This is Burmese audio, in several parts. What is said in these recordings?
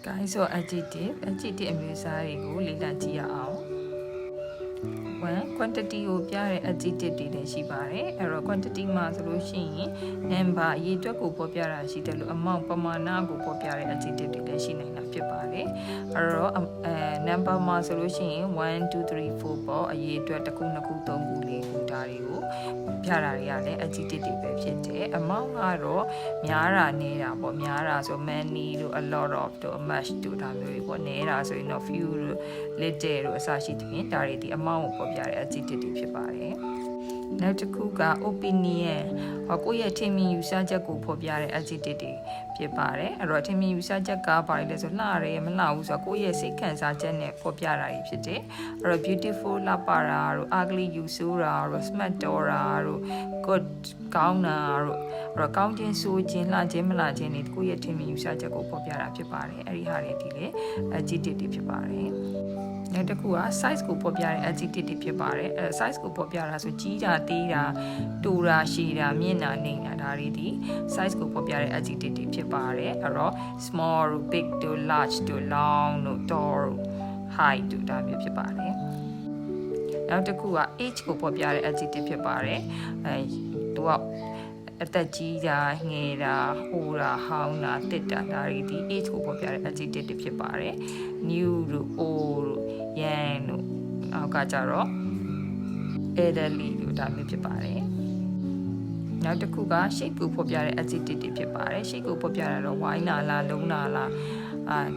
Guys, so adjective အမျိုးအစားတွေကိုလေ့လာကြည့်ရအောင် quantity ကိုပြတဲ့ adjective တွေလည်းရှိပါတယ်အဲ့တော့ quantity မှာဆိုလို့ရှိရင် number အရေအတွက်ကိုပေါ်ပြတာရှိတယ်လို့ amount ပမာဏကိုပေါ်ပြတဲ့ adjective တွေလည်းရှိနိုင်တာဖြစ်ပါတယ်အဲ့တော့ number မှာဆိုလို့ရှိရင်1 2 3 4ပေါ့အရေအတွက်တစ်ခုနှစ်ခုသုံးခုလေးခုဒါတွေကိုပြတာတွေကလည်း adjective တွေပဲဖြစ်တယ် amount ကတော့များတာနေတာပေါ့များတာဆို many တို့ a lot of တို့ much တို့ဒါမျိုးတွေပေါ့နေတာဆိုရင်တော့ few တို့ little တို့အစရှိသဖြင့်ဒါတွေဒီ amount ကိုပေါ်ပြတဲ့ adjective တွေဖြစ်ပါတယ်နောက်တစ်ခုက opinion ကိုယ့်ရဲ့ထင်မြင်ယူဆချက်ကိုဖော်ပြတဲ့ adjective တွေဖြစ်ပါတယ်အဲ့တော့ထင်မြင်ယူဆချက်ကဘာလဲဆိုလှရဲမလှဘူးဆိုတော့ကိုယ့်ရဲ့စိတ်ခံစားချက်နဲ့ဖော်ပြတာတွေဖြစ်တယ်အဲ့တော့ beautiful လှပတာတို့ ugly ယူဆိုးတာတို့ smart တော်တာတို့ good ကောင်းတာတို့အဲ့တော့ကောင်းခြင်းဆိုးခြင်းလှခြင်းမလှခြင်းတွေကိုယ့်ရဲ့ထင်မြင်ယူဆချက်ကိုဖော်ပြတာဖြစ်ပါတယ်အဲ့ဒီဟာတွေဒီလေ adjective တွေဖြစ်ပါတယ်နောက်တစ်ခုက size ကိုဖော်ပြတဲ့ adjective တွေဖြစ်ပါတယ်အဲ size ကိုဖော်ပြတာဆိုကြီးတာတေးတာတူတာရှည်တာမြင့်တာနှိမ့်တာဒါတွေဒီ size ကိုဖော်ပြတဲ့ adjective တွေဖြစ်ပါတယ်အဲ့တော့ small တို့ big တို့ large တို့ long တို့ tall တို့ height တို့ဒါမျိုးဖြစ်ပါတယ်နောက်တစ်ခုက age ကိုဖော်ပြတဲ့ adjective ဖြစ်ပါတယ်အဲသူကအသက်ကြီးတာငယ်တာဟိုတာဟောင်းတာတစ်တာဒါတွေဒီ age ကိုဖော်ပြတဲ့ adjective တွေဖြစ်ပါတယ် new တို့ old တို့ young တို့နောက်ကကြတော့ elderly တို့ဒါမျိုးဖြစ်ပါတယ်နောက်တစ်ခုက shape ကိုဖော်ပြတဲ့ adjective တွေဖြစ်ပါတယ် shape ကိုဖော်ပြတာတော့ဝိုင်းနာလားလုံးနာလား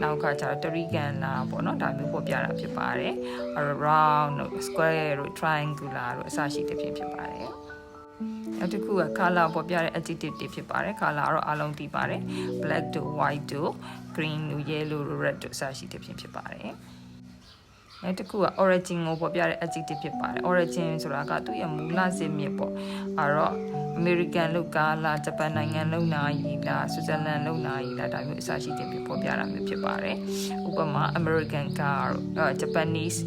နောက်ကကြတော့တရိကန်လားပေါ့နော်ဒါမျိုးဖော်ပြတာဖြစ်ပါတယ် round တို့ square တို့ triangular တို့အစရှိတဲ့ဖြစ်ပါတယ်နောက်တစ်ခုက color ပေါ်ပြတဲ့ adjective တွေဖြစ်ပါတယ် color တော့အားလုံးသိပါတယ် black တို့ white တို့ green တို့ yellow တို့ red တို့အစရှိတဲ့ဖြစ်ပါတယ်နောက်တစ်ခုက origin ကိုပေါ်ပြတဲ့ adjective ဖြစ်ပါတယ် origin ဆိုတာကသူ့ရဲ့မူလဇစ်မြစ်ပေါ့အဲ့တော့ American လောက်ကားလားဂျပန်နိုင်ငံလောက်နာရီလား Switzerland လောက်နာရီလားဒါမျိုးအစရှိတဲ့ပေါ်ပြတာမျိုးဖြစ်ပါတယ်ဥပမာ American car Japanese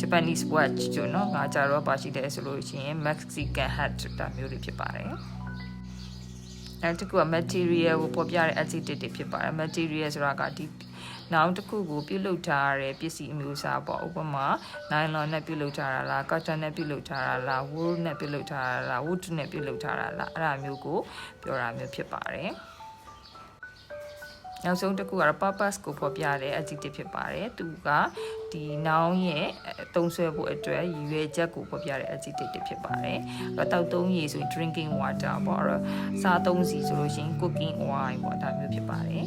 Japanese watch တို့နော်ငါကြတော့ပါရှိတယ်ဆိုလို့ရှိရင် Mexican hat ဒါမျိုးတွေဖြစ်ပါတယ်နောက်တစ်ခုက material ကိုပေါ်ပြတဲ့ adjective တွေဖြစ်ပါတယ် material ဆိုတာကဒီနောက်တစ်ခုကိုပြုလုပ်ထားတဲ့ပစ္စည်းအမျိုးအစားပေါ့ဥပမာ nylon နဲ့ပြုလုပ်ထားတာလား cotton နဲ့ပြုလုပ်ထားတာလား wool နဲ့ပြုလုပ်ထားတာလား wood နဲ့ပြုလုပ်ထားတာလားအဲ့ဒါမျိုးကိုပြောတာမျိုးဖြစ်ပါတယ်နောက်ဆုံးတစ်ခုကတော့ purpose ကိုဖော်ပြတဲ့ adjective ဖြစ်ပါတယ်သူကဒီ noun ရဲ့သုံးစွဲဖို့အတွက်ရည်ရွယ်ချက်ကိုဖော်ပြတဲ့ adjective ဖြစ်ပါတယ်အဲ့တော့တောက်သုံးရေဆိုရင် drinking water ပေါ့အဲ့တော့စားသုံးစီဆိုလို့ရှိရင် cooking oil ပေါ့ဒါမျိုးဖြစ်ပါတယ်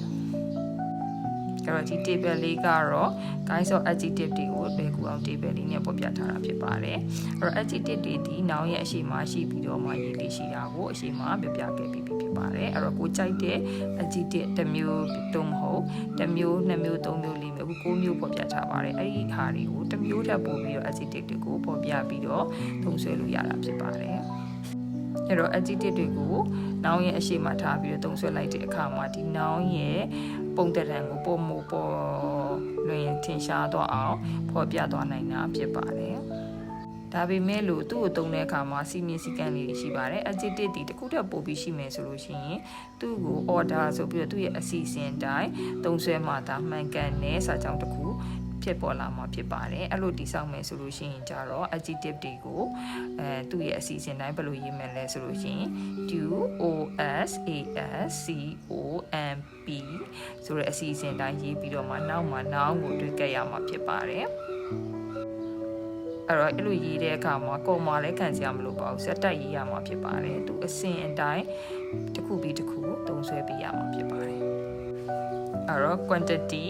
အဲ့တော့ဒီ table လေးကတော့ guys of adjective တွေကိုလွယ်ကူအောင် table လေးနဲ့ပေါ်ပြထားတာဖြစ်ပါတယ်အဲ့တော့ adjective တွေဒီ noun ရဲ့အရှိမရှိပြီးတော့မှရေးလေးရှိတာကိုအရှိမပြပြခဲ့ပြီးဖြစ်ပါတယ်အဲ့တော့ကိုကြိုက်တဲ့ adjective တစ်မျိုးတုံးမဟုတ်တစ်မျိုးနှစ်မျိုးသုံးမျိုးလေးမျိုးကိုမျိုးပေါ်ပြထားပါတယ်အဲ့ဒီဟာတွေကိုတစ်မျိုးထပ်ပို့ပြီးတော့ adjective တွေကိုပေါ်ပြပြီးတော့သုံးဆွဲလို့ရတာဖြစ်ပါတယ်အဲ့တော့ adjective တွေကို noun ရဲ့အရှိမထားပြီးတော့သုံးဆွဲလိုက်တဲ့အခါမှာဒီ noun ရဲ့ပုံတရံကိုပုံမပေါ်လွင်ထင်ရှားတော့အောင်ဖော်ပြသွားနိုင်တာဖြစ်ပါတယ်ဒါပေမဲ့လို့သူ့ကိုသုံးတဲ့အခါမှာစီမင်းစည်းကမ်းလေးတွေရှိပါတယ် adjective ဒီတစ်ခုတည်းပို့ပြီးရှိမယ်ဆိုလို့ရှိရင်သူ့ကို order ဆိုပြီးတော့သူ့ရဲ့အစီအစဉ်အတိုင်းသုံးဆွဲမှသာမှန်ကန်တဲ့စာကြောင်းတစ်ခုဖြစ်ပေါ်လာမှာဖြစ်ပါတယ်အဲ့လိုတည်ဆောက်မယ်ဆိုလို့ရှိရင်ကြတော့ adjective တွေကိုသူ့ရဲ့အစီအစဉ်တိုင်းဘယ်လိုရေးမယ်လဲဆိုလို့ရှိရင် do os as com p ဆိုတဲ့အစီအစဉ်တိုင်းရေးပြီးတော့မှနောက်မှာ noun ကိုတွေ့ကြရမှာဖြစ်ပါတယ်အဲ့တော့အဲ့လိုရေးတဲ့အခါမှာ comma လည်းခံစရာမလိုပါဘူးစက်တက်ရေးရမှာဖြစ်ပါတယ်သူအစဉ်အတိုင်းတစ်ခုပြီးတစ်ခုသုံးဆွဲပေးရမှာဖြစ်ပါတယ်အဲ့တော့ quantity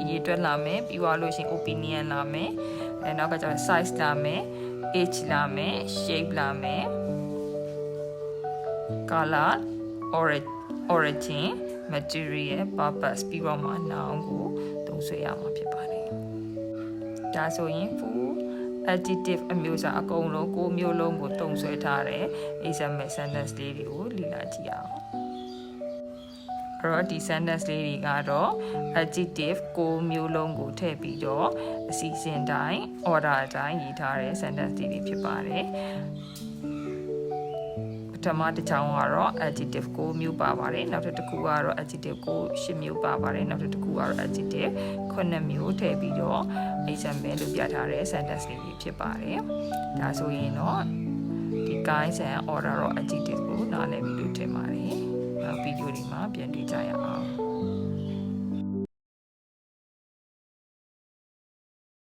ရေးတွက်လာမယ်ပြီးသွားလို့ရှိရင် opinion လာမယ်နောက်ကကျတော့ size လာမယ် age လာမယ် shape လာမယ် color origin material purpose ပြီးတော့မှ noun ကိုသုံးဆွဲရမှာဖြစ်ပါတယ်ဒါဆိုရင် full adjective အမျိုးအစားအကုန်လုံးကိုမျိုးလုံးကိုသုံးဆွဲထားတဲ့ example sentence လေးတွေကိုလေ့လာကြည့်အောင်အဲ့တော့ဒီ sentence လေးတွေကတော့ adjective ကိုမျိုးလုံးကိုထည့်ပြီးတော့အစီအစဉ်တိုင်း order တိုင်းရေးထားတဲ့ sentence တွေဖြစ်ပါတယ်ပထ ထမတစ်ချောင်းကတော့ adjective ကိုမျိုးပါပါတယ်နောက်တစ်ခုကတော့ adjective ကို10မျိုးပါပါတယ်နောက်တစ်ခုကတော့ adjective 9မျိုးထည့်ပြီးတော့ example လို့ပြထားတဲ့ sentence လေးဖြစ်ပါတယ်ဒါဆိုရင်တော့ဒီ guys and order of adjective ကိုနားလည်ပြီလို့ထင်ပါတယ်နောက်ဗီဒီယိုဒီမှာပြန်တွေ့ကြရအောင်